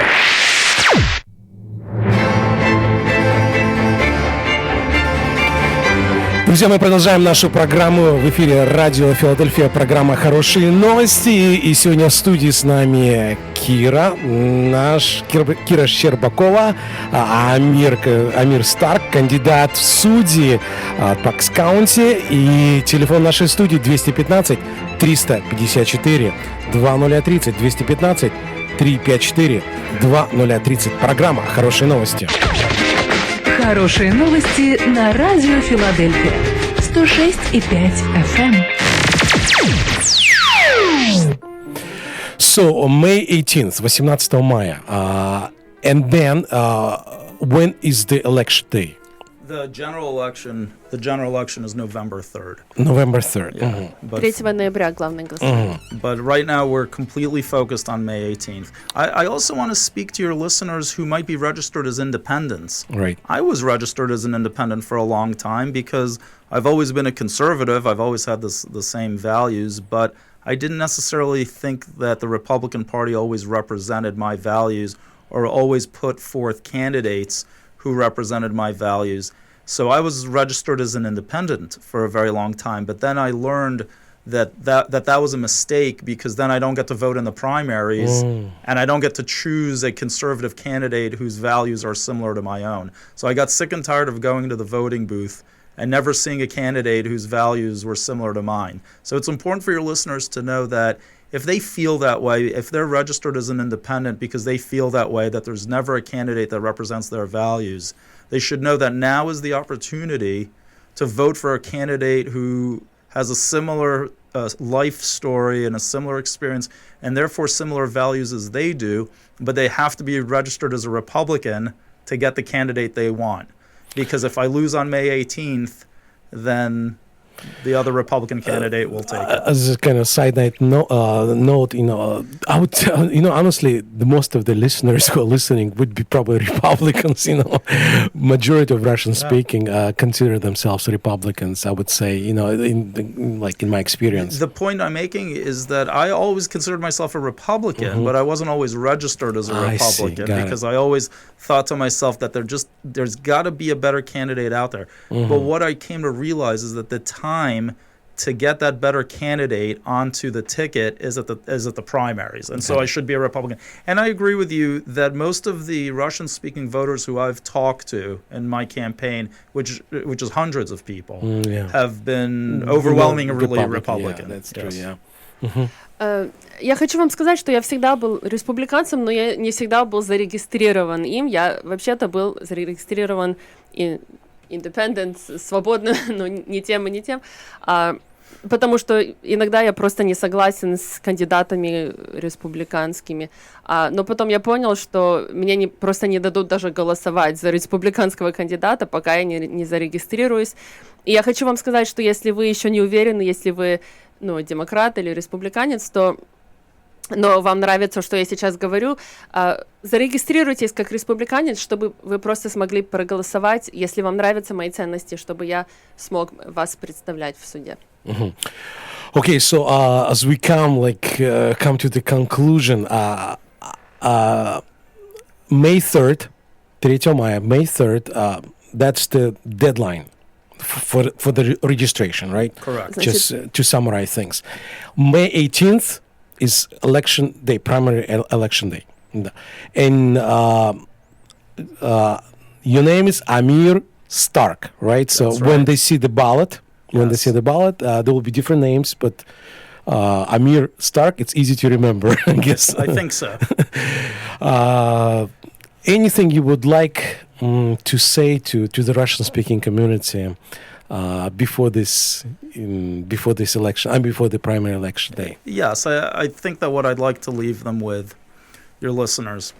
Друзья, мы продолжаем нашу программу в эфире радио Филадельфия, программа «Хорошие новости». И сегодня в студии с нами Кира Щербакова, Амир Старк, кандидат в судьи Пакс Каунти. И телефон нашей студии 215-354-2030, 215-354-2030. Программа «Хорошие новости». Хорошие новости на радио Филадельфия 106,5 FM. So, May 18th, 18 мая. And then, when is the election day? The general election is November 3rd. November 3rd. Yeah. 3 ноября главное голосование. But right now we're completely focused on May 18th. I also want to speak to your listeners who might be registered as independents. Right. I was registered as an independent for a long time because I've always been a conservative. I've always had the same values, but I didn't necessarily think that the Republican Party always represented my values or always put forth candidates who represented my values. So I was registered as an independent for a very long time, but then I learned that was a mistake because then I don't get to vote in the primaries and I don't get to choose a conservative candidate whose values are similar to my own. So I got sick and tired of going to the voting booth and never seeing a candidate whose values were similar to mine. So it's important for your listeners to know that if they feel that way, if they're registered as an independent because they feel that way, that there's never a candidate that represents their values, they should know that now is the opportunity to vote for a candidate who has a similar life story and a similar experience and therefore similar values as they do, but they have to be registered as a Republican to get the candidate they want. Because if I lose on May 18th, then the other Republican candidate will take it. As a kind of side note, I would tell, honestly, the most of the listeners who are listening would be probably Republicans, Majority of Russian-speaking consider themselves Republicans, I would say, in my experience. The point I'm making is that I always considered myself a Republican, but I wasn't always registered as a Republican because I always thought to myself that there's got to be a better candidate out there. But what I came to realize is that the time to get that better candidate onto the ticket is at the primaries, and so I should be a Republican. And I agree with you that most of the Russian-speaking voters who I've talked to in my campaign, which is hundreds of people, have been overwhelmingly Republican. Yeah, that's true. Yeah. Я хочу вам сказать, что я всегда был республиканцем, но я не всегда был зарегистрирован им. Я вообще-то был зарегистрирован independent, свободно, но не тем и не тем. Потому что иногда я просто не согласен с кандидатами республиканскими. Но потом я понял, что мне просто не дадут даже голосовать за республиканского кандидата, пока я не зарегистрируюсь. И я хочу вам сказать, что если вы еще не уверены, если вы демократ или республиканец, то но вам нравится, что я сейчас говорю, зарегистрируйтесь как республиканец, чтобы вы просто смогли проголосовать, если вам нравятся мои ценности, чтобы я смог вас представлять в суде. Okay, so as we come to the conclusion, May 3rd, 3 мая, May 3rd, that's the deadline for the registration, right? Correct. Just to summarize things. May 18th is election day, primary election day. And your name is AMIR Stark, right? So That's when right. they see the ballot, there will be different names, but AMIR Stark, it's easy to remember, I guess. I think so. Anything you would like to say to the Russian-speaking community before this election and before the primary election day? Yes, I think that what I'd like to leave them with, your listeners,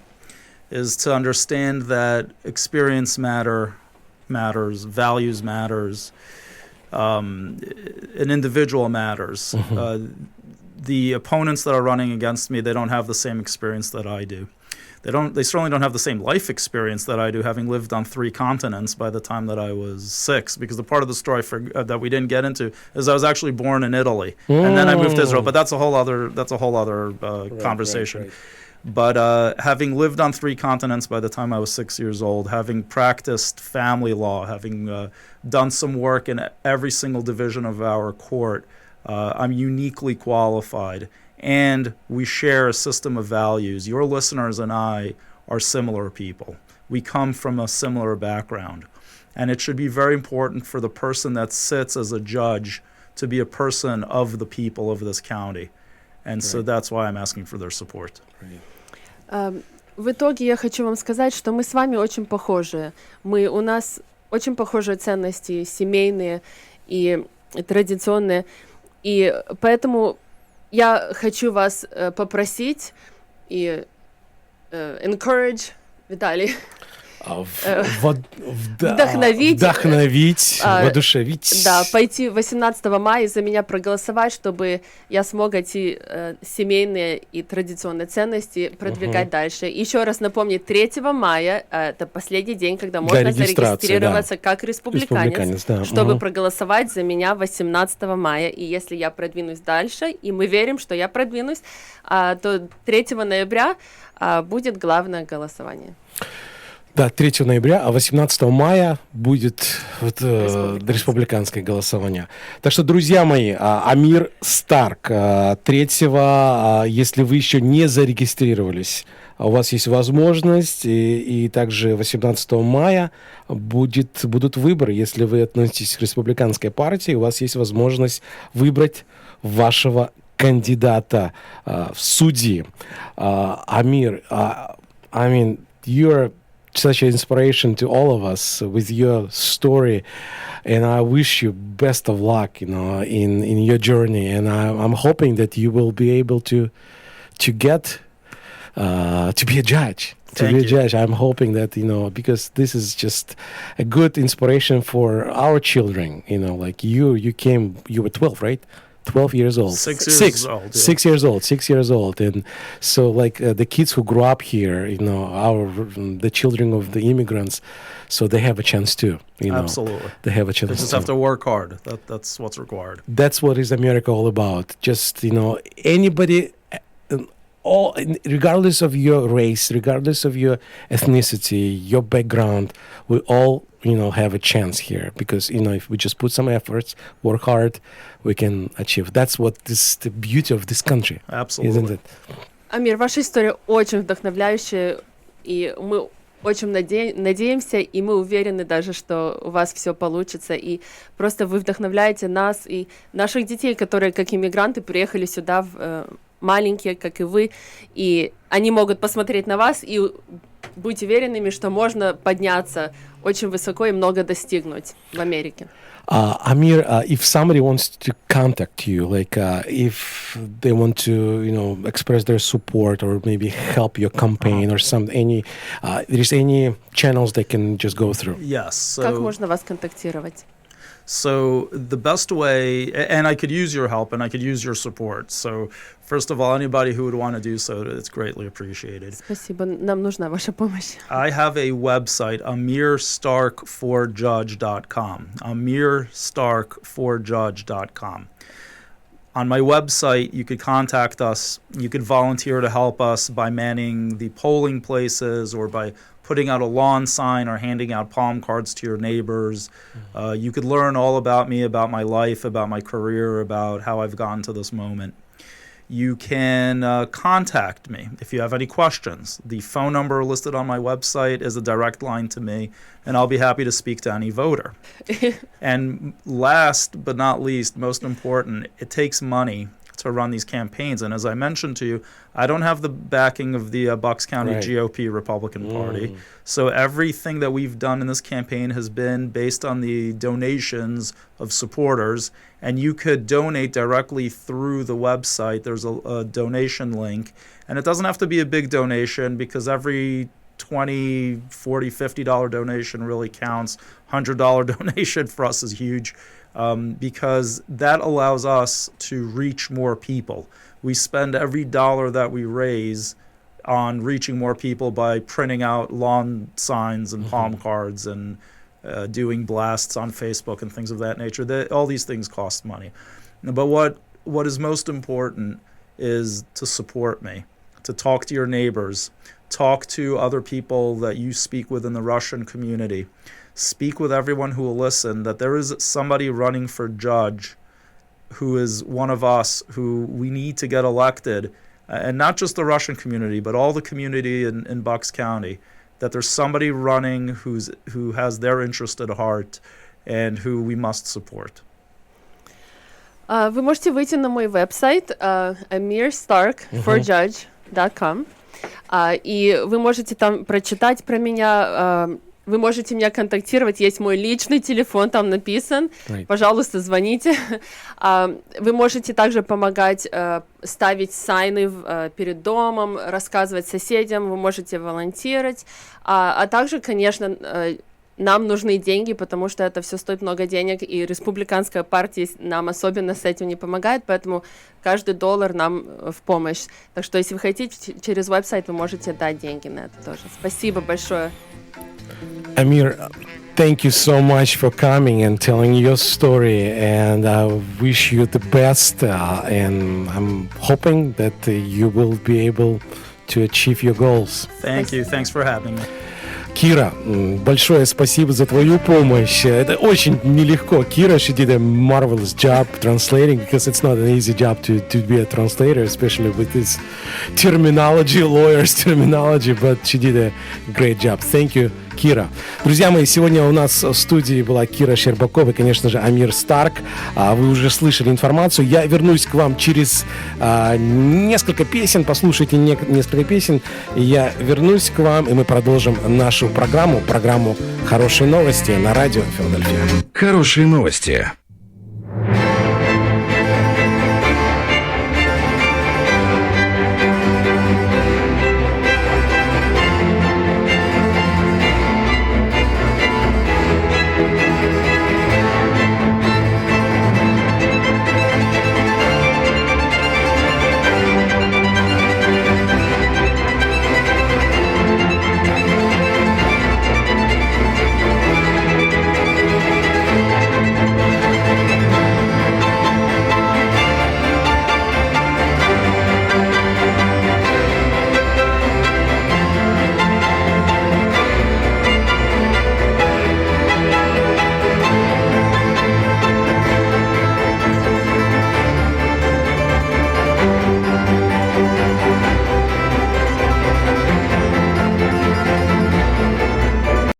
is to understand that experience matters, values matters, an individual matters. The opponents that are running against me, they don't have the same experience that I do. They certainly don't have the same life experience that I do, having lived on 3 continents by the time that I was 6. Because the part of the story that we didn't get into is I was actually born in Italy, and then I moved to Israel. But that's a whole other conversation. Right. But having lived on 3 continents by the time I was 6 years old, having practiced family law, having done some work in every single division of our court, I'm uniquely qualified. And we share a system of values. Your listeners and I are similar people. We come from a similar background. And it should be very important for the person that sits as a judge to be a person of the people of this county. And so that's why I'm asking for their support. В итоге я хочу вам сказать, что мы с вами очень похожи. У нас очень похожие ценности, семейные и традиционные. И поэтому я хочу вас попросить и encourage, Виталий, вдохновить, воодушевить. Да, пойти 18 мая за меня проголосовать, чтобы я смог эти семейные и традиционные ценности продвигать дальше. Еще раз напомнить, 3 мая это последний день, когда можно зарегистрироваться как республиканец, чтобы проголосовать за меня 18 мая. И если я продвинусь дальше, и мы верим, что я продвинусь, то 3 ноября будет главное голосование. Да, 3 ноября, а 18 мая будет республиканское голосование. Так что, друзья мои, Амир Старк, 3-го, если вы еще не зарегистрировались, у вас есть возможность, и также 18 мая будут выборы. Если вы относитесь к республиканской партии, у вас есть возможность выбрать вашего кандидата в судьи. Амир, I mean, you're such an inspiration to all of us with your story, and I wish you best of luck, in your journey. And I'm hoping that you will be able to get to be a judge. I'm hoping that because this is just a good inspiration for our children. Like you were 12, right? 12 years old. 6 years old. Yeah. 6 years old. 6 years old. And so the kids who grew up here, the children of the immigrants, so they have a chance too. Absolutely. They have a chance. They just have to work hard. That's what's required. That's what is America all about. Just, anybody, regardless of your race, regardless of your ethnicity, your background, we all have a chance here, because if we just put some efforts, work hard, we can achieve. That's what the beauty of this country. Absolutely. Isn't it? Амир, ваша история очень вдохновляющая, и мы очень надеемся, и мы уверены даже, что у вас все получится, и просто вы вдохновляете нас и наших детей, которые как иммигранты приехали сюда маленькие, как и вы, и они могут посмотреть на вас и быть уверенными, что можно подняться очень высоко и много достигнуть в Америке. Amir, if somebody wants to contact you, like if they want to, express their support or maybe help your campaign or something, there's any channels they can just go through? Yes. Как можно вас контактировать? So the best way, and I could use your help and I could use your support. So first of all, anybody who would want to do so, it's greatly appreciated. Спасибо, нам нужна ваша помощь. I have a website, AMIRStark4Judge.com. AMIRStark4Judge.com. On my website, you could contact us. You could volunteer to help us by manning the polling places or by putting out a lawn sign or handing out palm cards to your neighbors. You could learn all about me, about my life, about my career, about how I've gotten to this moment. You can contact me if you have any questions. The phone number listed on my website is a direct line to me, and I'll be happy to speak to any voter. And last but not least, most important, it takes money to run these campaigns. And as I mentioned to you, I don't have the backing of the Bucks County GOP Republican Party. So everything that we've done in this campaign has been based on the donations of supporters. And you could donate directly through the website. There's a donation link. And it doesn't have to be a big donation because every $20, $40, $50 donation really counts. $100 donation for us is huge. Because that allows us to reach more people. We spend every dollar that we raise on reaching more people by printing out lawn signs and palm cards and doing blasts on Facebook and things of that nature. All these things cost money. But what is most important is to support me, to talk to your neighbors, talk to other people that you speak with in the Russian community. Speak with everyone who will listen, that there is somebody running for judge who is one of us, who we need to get elected, and not just the Russian community, but all the community in Bucks County, that there's somebody running who has their interest at heart and who we must support. Вы можете выйти на мой веб-сайт AMIRStark4Judge.com, и вы можете там прочитать про меня. Вы можете меня контактировать, есть мой личный телефон, там написан. Пожалуйста, звоните. Вы можете также помогать ставить сайны перед домом, рассказывать соседям, вы можете волонтировать. А также, конечно, нам нужны деньги, потому что это все стоит много денег, и республиканская партия нам особенно с этим не помогает, поэтому каждый доллар нам в помощь. Так что, если вы хотите, через веб-сайт вы можете дать деньги на это тоже. Спасибо большое. Amir, thank you so much for coming and telling your story, and I wish you the best, and I'm hoping that you will be able to achieve your goals. Thank you. Thanks for having me. Кира, большое спасибо за твою помощь. Это очень нелегко. Kira, she did a marvelous job translating, because it's not an easy job to be a translator, especially with this terminology, lawyers terminology, but she did a great job. Thank you, Кира. Друзья мои, сегодня у нас в студии была Кира Щербакова и, конечно же, Амир Старк. Вы уже слышали информацию. Я вернусь к вам через несколько песен. Послушайте несколько песен. И я вернусь к вам, и мы продолжим нашу программу «Хорошие новости» на радио Филадельфия. Хорошие новости.